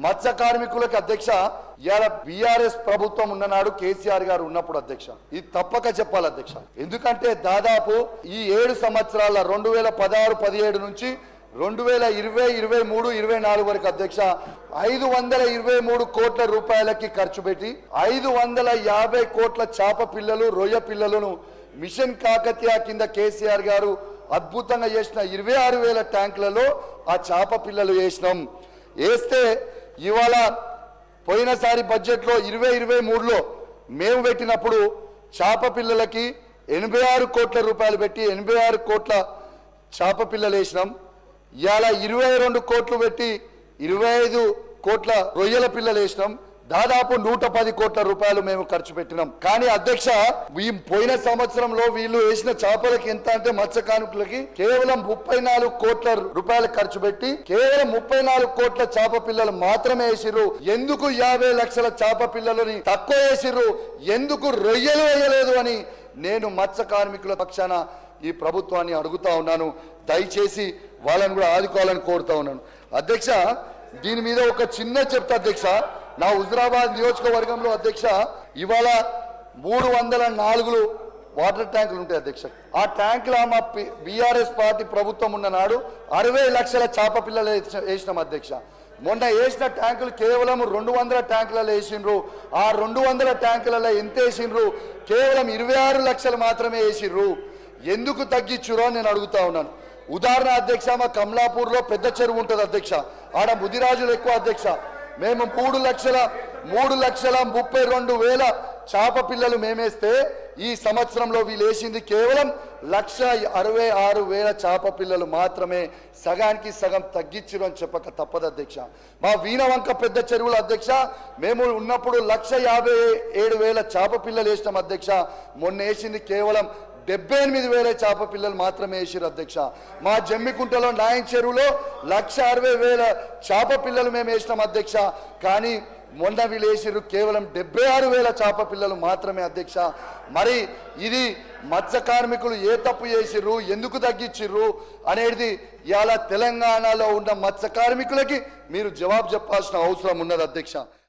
మత్స్య కార్మికులకు అధ్యక్ష ఇవాళ బీఆర్ఎస్ ప్రభుత్వం ఉన్ననాడు కేసీఆర్ గారు ఉన్నప్పుడు అధ్యక్ష ఇది తప్పక చెప్పాలి అధ్యక్ష. ఎందుకంటే దాదాపు ఈ 7 సంవత్సరాల 2016-17 నుంచి 2020, 23, 24 వరకు అధ్యక్ష 523 కోట్ల రూపాయలకి ఖర్చు పెట్టి 550 కోట్ల చేప పిల్లలు రొయ్య పిల్లలను మిషన్ కాకతీయ కింద కేసీఆర్ గారు అద్భుతంగా చేసిన 26,000 ట్యాంకులలో ఆ చేప పిల్లలు వేస్తే ఇవాళ పోయినసారి బడ్జెట్లో 2023లో మేము పెట్టినప్పుడు చేప పిల్లలకి 86 కోట్ల రూపాయలు పెట్టి 86 కోట్ల చేప పిల్లలు వేసినాం. ఇవాళ 22 కోట్లు పెట్టి 25 కోట్ల రొయ్యల పిల్లలు వేసినాం. దాదాపు 110 కోట్ల రూపాయలు మేము ఖర్చు పెట్టినాం. కానీ అధ్యక్ష ఈ పోయిన సంవత్సరంలో వీళ్ళు వేసిన చేపలకి ఎంత అంటే మత్స్య కార్మికులకి కేవలం 34 కోట్ల రూపాయలు ఖర్చు పెట్టి కేవలం 34 కోట్ల చేప పిల్లలు మాత్రమే వేసిర్రు. ఎందుకు 50 లక్షల చేప పిల్లలని తక్కువ వేసిర్రు, ఎందుకు రొయ్యలు వేయలేదు అని నేను మత్స్య కార్మికుల పక్షాన ఈ ప్రభుత్వాన్ని అడుగుతా ఉన్నాను. దయచేసి వాళ్ళని కూడా ఆదుకోవాలని కోరుతా ఉన్నాను అధ్యక్ష. దీని మీద ఒక చిన్న చెప్తా అధ్యక్ష. నా హుజరాబాద్ నియోజకవర్గంలో అధ్యక్ష ఇవాళ 304 వాటర్ ట్యాంకులు ఉంటాయి అధ్యక్ష. ఆ ట్యాంకుల మా బీఆర్ఎస్ పార్టీ ప్రభుత్వం ఉన్న నాడు 60 లక్షల చేప పిల్లలు వేసినాం అధ్యక్ష. మొన్న వేసిన ట్యాంకులు కేవలం 200 ట్యాంకులలో వేసిండ్రు. ఆ 200 ట్యాంకులలో ఎంత వేసిండ్రు? కేవలం 26 లక్షలు మాత్రమే వేసిండ్రు. ఎందుకు తగ్గించురో నేను అడుగుతా ఉన్నాను. ఉదాహరణ అధ్యక్ష, మా కమలాపూర్లో పెద్ద చెరువు ఉంటుంది అధ్యక్ష. ఆడ ముదిరాజులు ఎక్కువ అధ్యక్ష. మేము 3,32,000 చేప పిల్లలు మేమేస్తే ఈ సంవత్సరంలో వీళ్ళు వేసింది కేవలం 1,66,000 చేప పిల్లలు మాత్రమే. సగానికి సగం తగ్గించరు అని చెప్పక తప్పదు అధ్యక్ష. మా వీణవంక పెద్ద చెరువుల అధ్యక్ష మేము ఉన్నప్పుడు 1,57,000 చేప పిల్లలు వేసినాం అధ్యక్ష. మొన్న వేసింది కేవలం 78,000 చేప పిల్లలు మాత్రమే వేసారు అధ్యక్ష. మా జమ్మికుంటలో నాయన్ చెరువులో 1,60,000 చేప పిల్లలు మేము వేసినాం అధ్యక్ష. కానీ మొన్న వీళ్ళు వేసారు కేవలం 76,000 చేప పిల్లలు మాత్రమే అధ్యక్ష. మరి ఇది మత్స్య కార్మికులు ఏ తప్పు చేసిర్రు, ఎందుకు తగ్గించిర్రు అనేది ఇవాళ తెలంగాణలో ఉన్న మత్స్య కార్మికులకి మీరు జవాబు చెప్పాల్సిన అవసరం ఉన్నది అధ్యక్ష.